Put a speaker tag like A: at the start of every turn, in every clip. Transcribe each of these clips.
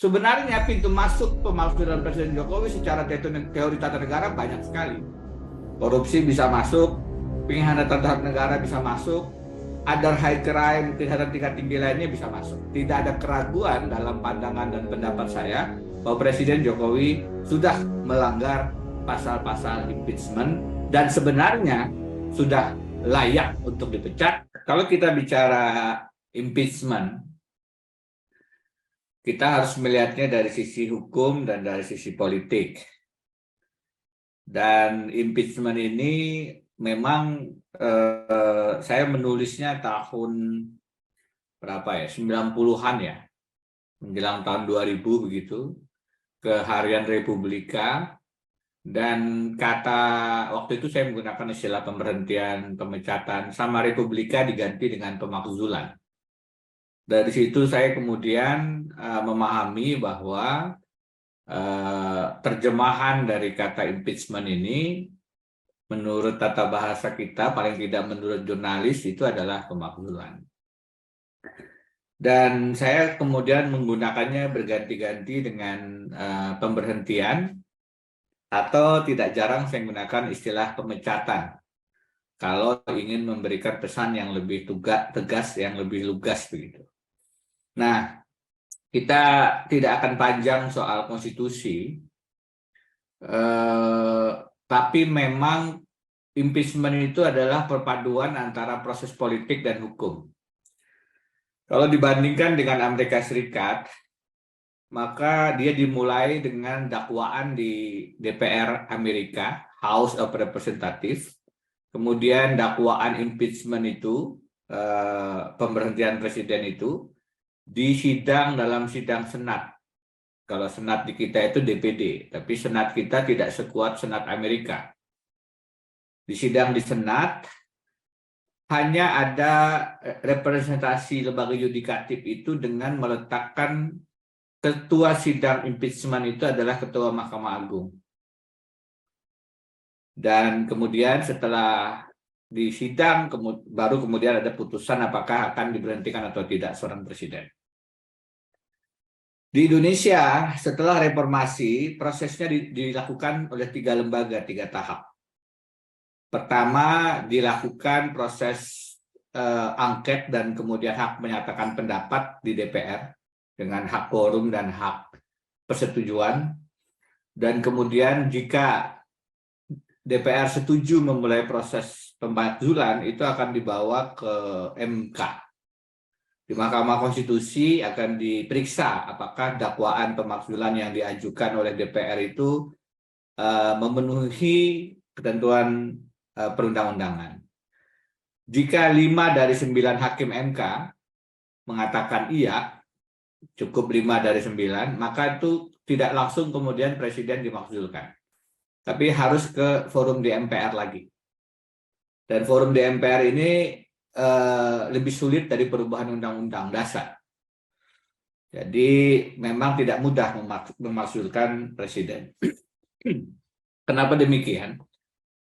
A: Sebenarnya pintu masuk pemalsuan Presiden Jokowi secara teori tata negara banyak sekali. Korupsi bisa masuk, pengkhianatan terhadap negara bisa masuk, other high crime, kejahatan tingkat tinggi lainnya bisa masuk. Tidak ada keraguan dalam pandangan dan pendapat saya bahwa Presiden Jokowi sudah melanggar pasal-pasal impeachment dan sebenarnya sudah layak untuk dipecat. Kalau kita bicara impeachment, kita harus melihatnya dari sisi hukum dan dari sisi politik. Dan impeachment ini memang saya menulisnya tahun berapa ya, 90-an ya, menjelang tahun 2000 begitu, ke harian Republika, dan kata waktu itu saya menggunakan istilah pemberhentian, pemecatan, sama Republika diganti dengan pemakzulan. Dari situ saya kemudian memahami bahwa terjemahan dari kata impeachment ini menurut tata bahasa kita, paling tidak menurut jurnalis, itu adalah pemakzulan. Dan saya kemudian menggunakannya berganti-ganti dengan pemberhentian, atau tidak jarang saya menggunakan istilah pemecatan kalau ingin memberikan pesan yang lebih tegas, yang lebih lugas begitu. Nah, kita tidak akan panjang soal konstitusi, tapi memang impeachment itu adalah perpaduan antara proses politik dan hukum. Kalau dibandingkan dengan Amerika Serikat, maka dia dimulai dengan dakwaan di DPR Amerika, House of Representatives, kemudian dakwaan impeachment itu, pemberhentian presiden itu, di sidang dalam sidang Senat. Kalau Senat di kita itu DPD, tapi Senat kita tidak sekuat Senat Amerika. Di sidang di Senat, hanya ada representasi lembaga yudikatif itu dengan meletakkan ketua sidang impeachment itu adalah ketua Mahkamah Agung. Dan kemudian setelah di sidang, baru kemudian ada putusan apakah akan diberhentikan atau tidak seorang presiden. Di Indonesia, setelah reformasi, prosesnya dilakukan oleh 3 lembaga, 3 tahap. Pertama, dilakukan proses angket dan kemudian hak menyatakan pendapat di DPR dengan hak quorum dan hak persetujuan. Dan kemudian jika DPR setuju memulai proses pemakzulan, itu akan dibawa ke MK. Di Mahkamah Konstitusi akan diperiksa apakah dakwaan pemakzulan yang diajukan oleh DPR itu memenuhi ketentuan perundang-undangan. Jika 5 dari 9 hakim MK mengatakan iya, cukup 5 dari 9, maka itu tidak langsung kemudian presiden dimakzulkan. Tapi harus ke forum di MPR lagi. Dan forum di MPR ini lebih sulit dari perubahan undang-undang dasar. Jadi memang tidak mudah memakzulkan presiden. Kenapa demikian?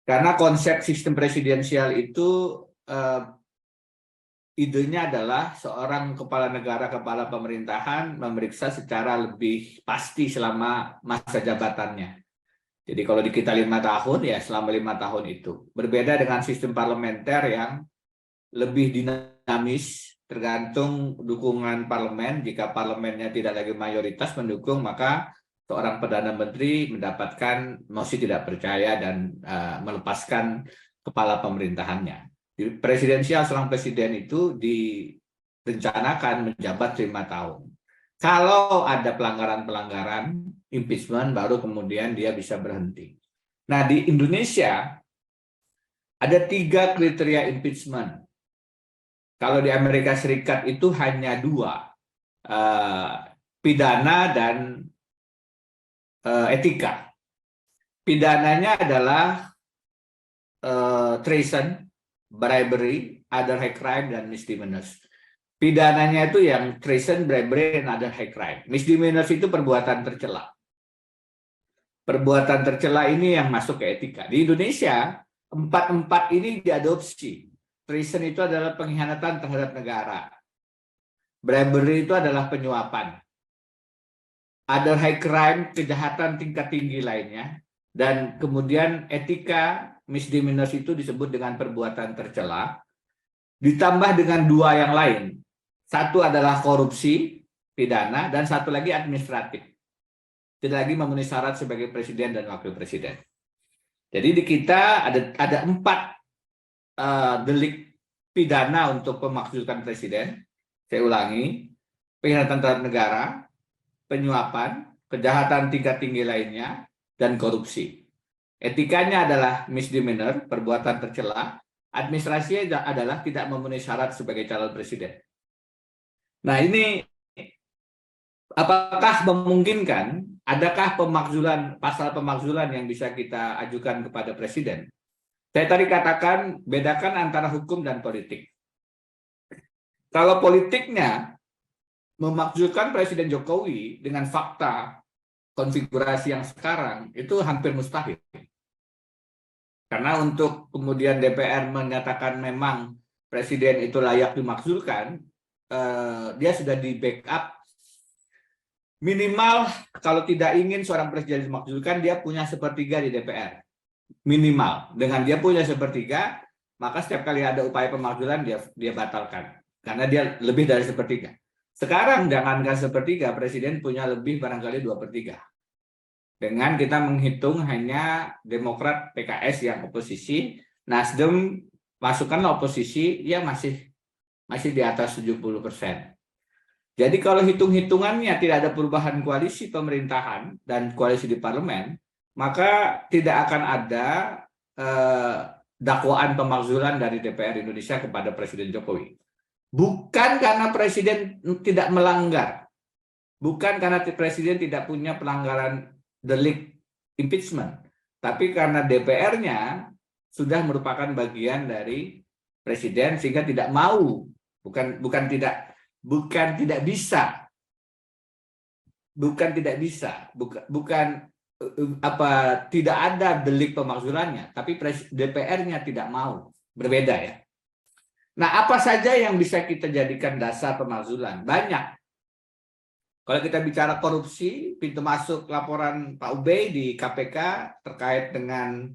A: Karena konsep sistem presidensial itu idenya adalah seorang kepala negara, kepala pemerintahan memeriksa secara lebih pasti selama masa jabatannya. Jadi kalau di kita 5 tahun, ya selama 5 tahun itu. Berbeda dengan sistem parlementer yang lebih dinamis, tergantung dukungan parlemen. Jika parlemennya tidak lagi mayoritas mendukung, maka seorang Perdana Menteri mendapatkan mosi tidak percaya dan melepaskan kepala pemerintahannya. Di presidensial, seorang presiden itu direncanakan menjabat 5 tahun. Kalau ada pelanggaran-pelanggaran, impeachment, baru kemudian dia bisa berhenti. Nah, di Indonesia ada 3 kriteria impeachment. Kalau di Amerika Serikat itu hanya 2, pidana dan etika. Pidananya adalah treason, bribery, other high crime, dan misdemeanors. Pidananya itu yang treason, bribery, dan other high crime. Misdemeanors itu perbuatan tercela. Perbuatan tercela ini yang masuk ke etika. Di Indonesia, 4 ini diadopsi. Treason itu adalah pengkhianatan terhadap negara. Bribery itu adalah penyuapan. other high crime, kejahatan tingkat tinggi lainnya, dan kemudian etika misdemeanors itu disebut dengan perbuatan tercela, ditambah dengan dua yang lain. Satu adalah korupsi pidana dan satu lagi administratif. Tidak lagi memenuhi syarat sebagai presiden dan wakil presiden. Jadi di kita ada 4 delik pidana untuk pemakzulan presiden. Saya ulangi, pengkhianatan terhadap negara, penyuapan, kejahatan tingkat tinggi lainnya, dan korupsi. Etikanya adalah misdemeanor, perbuatan tercela. Administrasinya adalah tidak memenuhi syarat sebagai calon presiden. Nah, ini apakah memungkinkan? Adakah pasal pemakzulan yang bisa kita ajukan kepada presiden? Saya tadi katakan bedakan antara hukum dan politik. Kalau politiknya memakzulkan Presiden Jokowi dengan fakta konfigurasi yang sekarang itu hampir mustahil. Karena untuk kemudian DPR menyatakan memang presiden itu layak dimakzulkan, dia sudah di backup. Minimal kalau tidak ingin seorang presiden dimakzulkan, dia punya sepertiga di DPR. Minimal. Dengan dia punya sepertiga, maka setiap kali ada upaya pemakzulan dia batalkan. Karena dia lebih dari sepertiga. Sekarang jangankan sepertiga, presiden punya lebih barangkali 2/3. Dengan kita menghitung hanya Demokrat, PKS yang oposisi, Nasdem masukkanlah oposisi, ya masih di atas 70%. Jadi kalau hitung-hitungannya tidak ada perubahan koalisi pemerintahan dan koalisi di parlemen, maka tidak akan ada dakwaan pemakzulan dari DPR Indonesia kepada Presiden Jokowi. Bukan karena Presiden tidak melanggar, bukan karena Presiden tidak punya pelanggaran delik impeachment, tapi karena DPR-nya sudah merupakan bagian dari Presiden sehingga tidak mau, bukan tidak bisa, tidak ada delik pemakzulannya, tapi DPR-nya tidak mau, berbeda ya. Nah, apa saja yang bisa kita jadikan dasar pemakzulan? Banyak. Kalau kita bicara korupsi, pintu masuk laporan Pak Ubay di KPK terkait dengan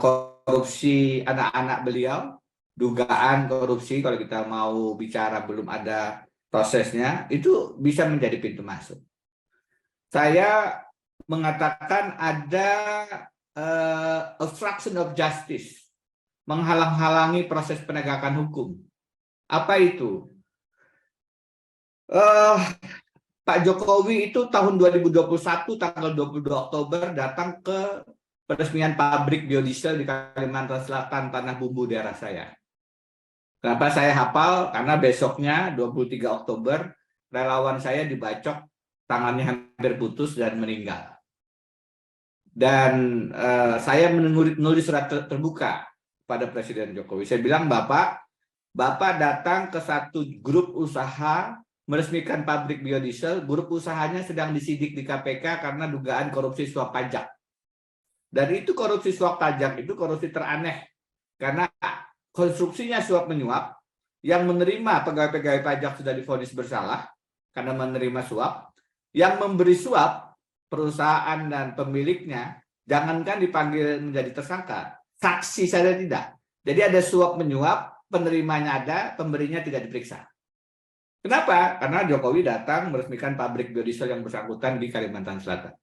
A: korupsi anak-anak beliau, dugaan korupsi, kalau kita mau bicara belum ada prosesnya, itu bisa menjadi pintu masuk. Saya mengatakan ada obstruction of justice, menghalang-halangi proses penegakan hukum. Apa itu? Pak Jokowi itu tahun 2021 tanggal 22 Oktober datang ke peresmian pabrik biodiesel di Kalimantan Selatan, tanah bumbu daerah saya. Kenapa saya hafal? Karena besoknya 23 Oktober relawan saya dibacok, tangannya hampir putus dan meninggal. Dan saya menulis surat terbuka pada Presiden Jokowi. Saya bilang, Bapak datang ke satu grup usaha meresmikan pabrik biodiesel, grup usahanya sedang disidik di KPK karena dugaan korupsi suap pajak. Dan itu korupsi suap pajak itu korupsi teraneh, karena konstruksinya suap menyuap, yang menerima pegawai-pegawai pajak sudah divonis bersalah karena menerima suap, yang memberi suap perusahaan dan pemiliknya jangankan dipanggil menjadi tersangka, saksi saja tidak. Jadi ada suap menyuap, penerimanya ada, pemberinya tidak diperiksa. Kenapa? Karena Jokowi datang meresmikan pabrik biodiesel yang bersangkutan di Kalimantan Selatan.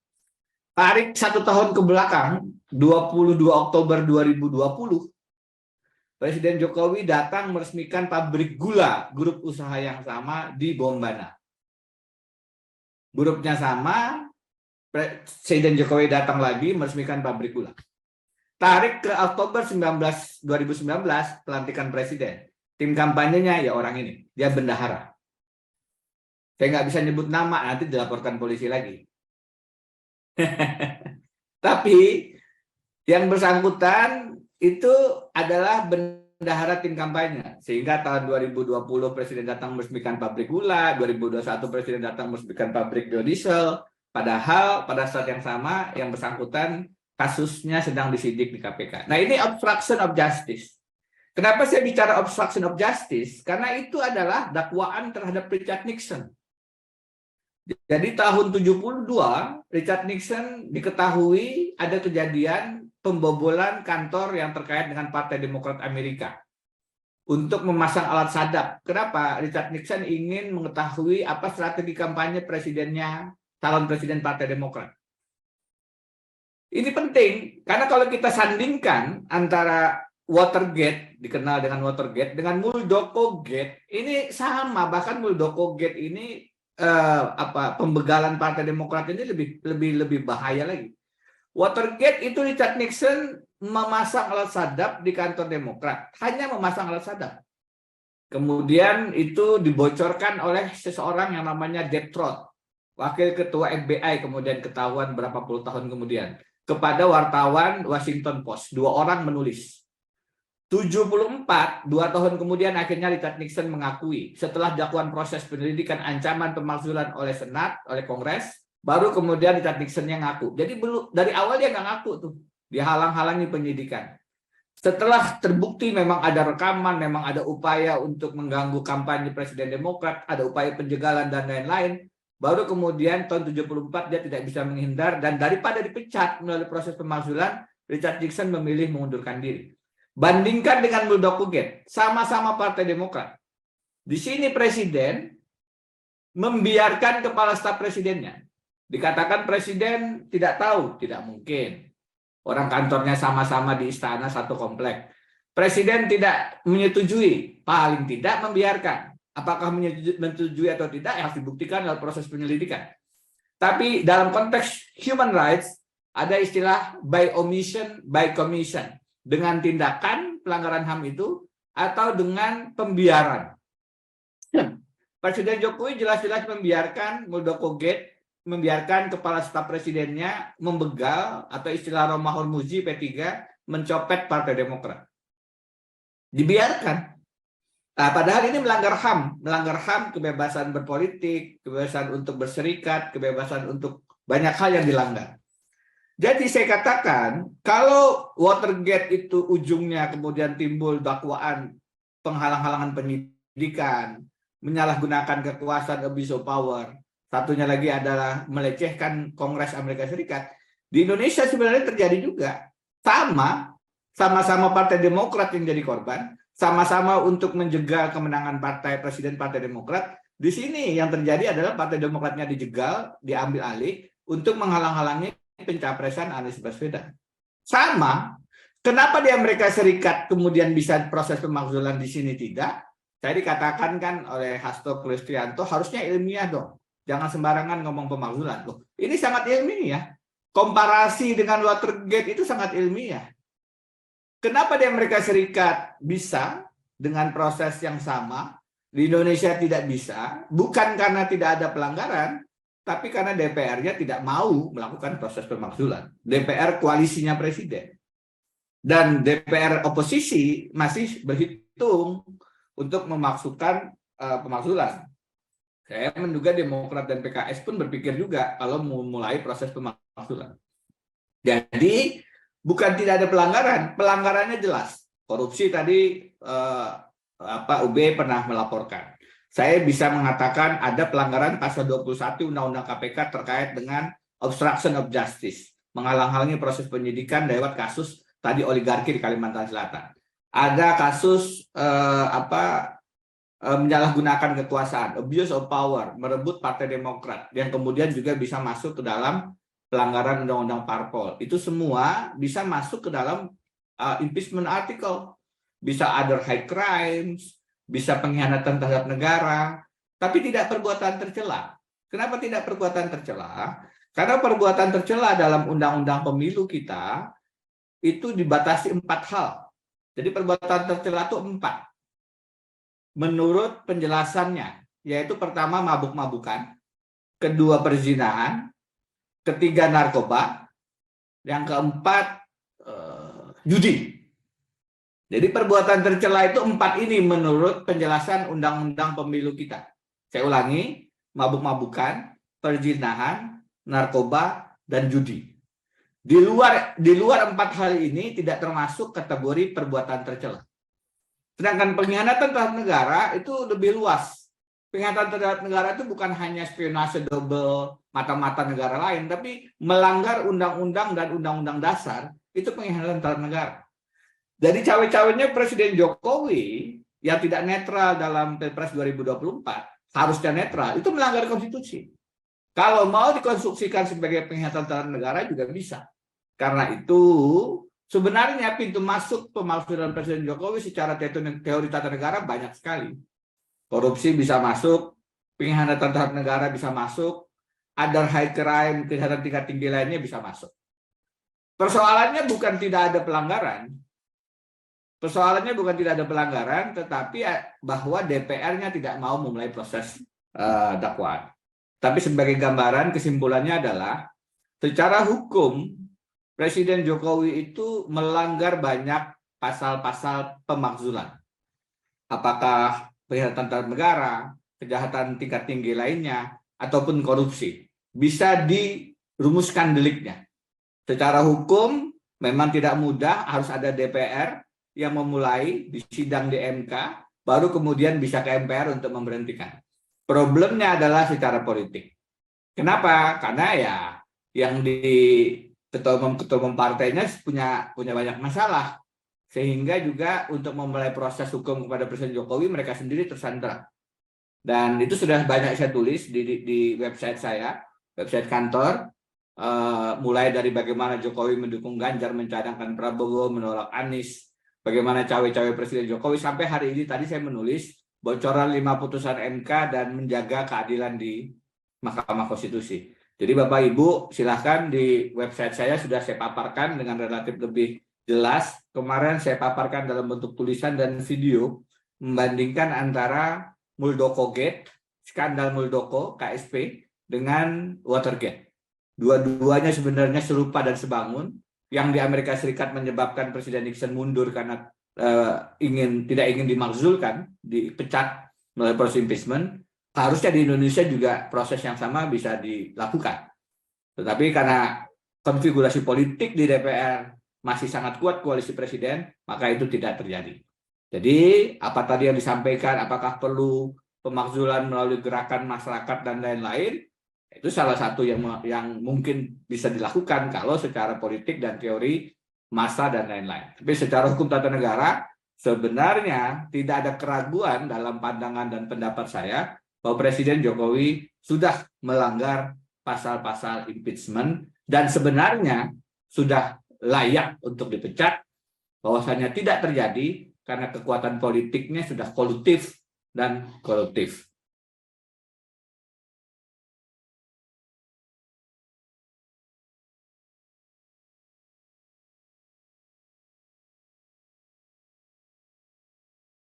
A: Tarik 1 tahun ke belakang, 22 Oktober 2020, Presiden Jokowi datang meresmikan pabrik gula, grup usaha yang sama di Bombana. Grupnya sama, Presiden Jokowi datang lagi meresmikan pabrik gula. Tarik ke Oktober 2019, pelantikan presiden. Tim kampanyenya ya orang ini, dia bendahara. Saya nggak bisa nyebut nama, nanti dilaporkan polisi lagi. Tapi yang bersangkutan itu adalah bendahara tim kampanye. Sehingga tahun 2020 Presiden datang meresmikan pabrik gula, 2021 Presiden datang meresmikan pabrik biodiesel. Padahal pada saat yang sama yang bersangkutan kasusnya sedang disidik di KPK. Nah, ini obstruction of justice. Kenapa saya bicara obstruction of justice? Karena itu adalah dakwaan terhadap Richard Nixon. Jadi tahun 72, Richard Nixon diketahui ada kejadian pembobolan kantor yang terkait dengan Partai Demokrat Amerika untuk memasang alat sadap. Kenapa? Richard Nixon ingin mengetahui apa strategi kampanye presidennya, calon presiden Partai Demokrat. Ini penting, karena kalau kita sandingkan antara Watergate, dikenal dengan Watergate, dengan Muldoko Gate, ini sama. Bahkan Muldoko Gate ini pembegalan Partai Demokrat ini lebih bahaya lagi. Watergate itu Richard Nixon memasang alat sadap di kantor Demokrat, hanya memasang alat sadap. Kemudian itu dibocorkan oleh seseorang yang namanya Depp Trott, wakil ketua FBI, kemudian ketahuan berapa puluh tahun kemudian, kepada wartawan Washington Post. 2 orang menulis. 74, 2 tahun kemudian akhirnya Richard Nixon mengakui setelah dilakukan proses penyelidikan ancaman pemalsuan oleh Senat, oleh Kongres, baru kemudian Richard Nixon yang ngaku. Jadi dari awal dia nggak ngaku tuh, dihalang-halangi penyidikan. Setelah terbukti memang ada rekaman, memang ada upaya untuk mengganggu kampanye Presiden Demokrat, ada upaya penjagalan dan lain-lain, baru kemudian tahun 74 dia tidak bisa menghindar, dan daripada dipecat melalui proses pemalsuan, Richard Nixon memilih mengundurkan diri. Bandingkan dengan Muldoko Gate, sama-sama Partai Demokrat. Di sini presiden membiarkan kepala staf presidennya. Dikatakan presiden tidak tahu, tidak mungkin. Orang kantornya sama-sama di istana satu komplek. Presiden tidak menyetujui, paling tidak membiarkan. Apakah menyetujui atau tidak harus dibuktikan dalam proses penyelidikan. Tapi dalam konteks human rights ada istilah by omission, by commission. Dengan tindakan pelanggaran HAM itu atau dengan pembiaran. Presiden Jokowi jelas-jelas membiarkan Muldoko Gate, membiarkan kepala staf presidennya membegal, atau istilah Romahur Muzi P3 mencopet Partai Demokrat. Dibiarkan. Nah, padahal ini melanggar HAM kebebasan berpolitik, kebebasan untuk berserikat, kebebasan untuk banyak hal yang dilanggar. Jadi saya katakan, kalau Watergate itu ujungnya kemudian timbul dakwaan penghalang-halangan penyidikan, menyalahgunakan kekuasaan, abuse of power, satunya lagi adalah melecehkan Kongres Amerika Serikat, di Indonesia sebenarnya terjadi juga. Sama-sama Partai Demokrat yang jadi korban, sama-sama untuk menjegal kemenangan Presiden Partai Demokrat. Di sini yang terjadi adalah Partai Demokratnya dijegal, diambil alih untuk menghalang-halangi pencapresan Anies Baswedan. Sama, kenapa di Amerika Serikat kemudian bisa proses pemakzulan, di sini tidak? Saya dikatakan kan oleh Hasto Kristianto, harusnya ilmiah dong. Jangan sembarangan ngomong pemakzulan. Loh, ini sangat ilmiah. Komparasi dengan Watergate itu sangat ilmiah. Kenapa di Amerika Serikat bisa dengan proses yang sama, di Indonesia tidak bisa? Bukan karena tidak ada pelanggaran, tapi karena DPR-nya tidak mau melakukan proses pemakzulan. DPR koalisinya presiden. Dan DPR oposisi masih berhitung untuk memaksukan pemakzulan. Saya menduga Demokrat dan PKS pun berpikir juga kalau memulai proses pemakzulan. Jadi bukan tidak ada pelanggaran, pelanggarannya jelas. Korupsi tadi UB pernah melaporkan. Saya bisa mengatakan ada pelanggaran pasal 21 Undang-Undang KPK terkait dengan obstruction of justice, menghalang-halangi proses penyidikan lewat kasus tadi oligarki di Kalimantan Selatan. Ada kasus menyalahgunakan kekuasaan, abuse of power, merebut Partai Demokrat, yang kemudian juga bisa masuk ke dalam pelanggaran Undang-Undang Parpol. Itu semua bisa masuk ke dalam impeachment article, bisa other high crimes, bisa pengkhianatan terhadap negara, tapi tidak perbuatan tercela. Kenapa tidak perbuatan tercela? Karena perbuatan tercela dalam undang-undang pemilu kita itu dibatasi 4 hal. Jadi perbuatan tercela itu 4. Menurut penjelasannya, yaitu pertama mabuk-mabukan, kedua perzinahan, ketiga narkoba, yang keempat judi. Jadi perbuatan tercela itu 4 ini menurut penjelasan undang-undang pemilu kita. Saya ulangi, mabuk-mabukan, perzinahan, narkoba, dan judi. Di luar 4 hal ini tidak termasuk kategori perbuatan tercela. Sedangkan pengkhianatan terhadap negara itu lebih luas. Pengkhianatan terhadap negara itu bukan hanya spionase double mata-mata negara lain, tapi melanggar undang-undang dan undang-undang dasar, itu pengkhianatan terhadap negara. Jadi cawe-cawenya Presiden Jokowi yang tidak netral dalam Pilpres 2024, harusnya netral, itu melanggar konstitusi. Kalau mau dikonstruksikan sebagai pengkhianatan terhadap negara juga bisa. Karena itu sebenarnya pintu masuk pemalsuan Presiden Jokowi secara teori tata negara banyak sekali. Korupsi bisa masuk, pengkhianatan terhadap negara bisa masuk, other high crime, kejahatan tingkat tinggi lainnya bisa masuk. Persoalannya bukan tidak ada pelanggaran, tetapi bahwa DPR-nya tidak mau memulai proses dakwaan. Tapi sebagai gambaran, kesimpulannya adalah secara hukum Presiden Jokowi itu melanggar banyak pasal-pasal pemakzulan. Apakah pengkhianatan terhadap negara, kejahatan tingkat tinggi lainnya, ataupun korupsi. Bisa dirumuskan deliknya. Secara hukum memang tidak mudah, harus ada DPR yang memulai di sidang di MK, baru kemudian bisa ke MPR untuk memberhentikan. Problemnya adalah secara politik. Kenapa? Karena ya yang di ketua umum partainya punya banyak masalah, sehingga juga untuk memulai proses hukum kepada Presiden Jokowi mereka sendiri tersandra. Dan itu sudah banyak saya tulis di website saya, website kantor, mulai dari bagaimana Jokowi mendukung Ganjar, mencadangkan Prabowo, menolak Anies, bagaimana cawe-cawe Presiden Jokowi, sampai hari ini tadi saya menulis bocoran 5 putusan MK dan menjaga keadilan di Mahkamah Konstitusi. Jadi Bapak Ibu silahkan, di website saya sudah saya paparkan dengan relatif lebih jelas. Kemarin saya paparkan dalam bentuk tulisan dan video membandingkan antara Muldoko Gate, skandal Muldoko, KSP, dengan Watergate. Dua-duanya sebenarnya serupa dan sebangun. Yang di Amerika Serikat menyebabkan Presiden Nixon mundur karena tidak ingin dimakzulkan, dipecat melalui proses impeachment. Harusnya di Indonesia juga proses yang sama bisa dilakukan. Tetapi karena konfigurasi politik di DPR masih sangat kuat koalisi presiden, maka itu tidak terjadi. Jadi apa tadi yang disampaikan, apakah perlu pemakzulan melalui gerakan masyarakat dan lain-lain, itu salah satu yang mungkin bisa dilakukan kalau secara politik dan teori massa dan lain-lain. Tapi secara hukum tata negara sebenarnya tidak ada keraguan dalam pandangan dan pendapat saya bahwa Presiden Jokowi sudah melanggar pasal-pasal impeachment dan sebenarnya sudah layak untuk dipecat, bahwasanya tidak terjadi karena kekuatan politiknya sudah kolutif dan koruptif.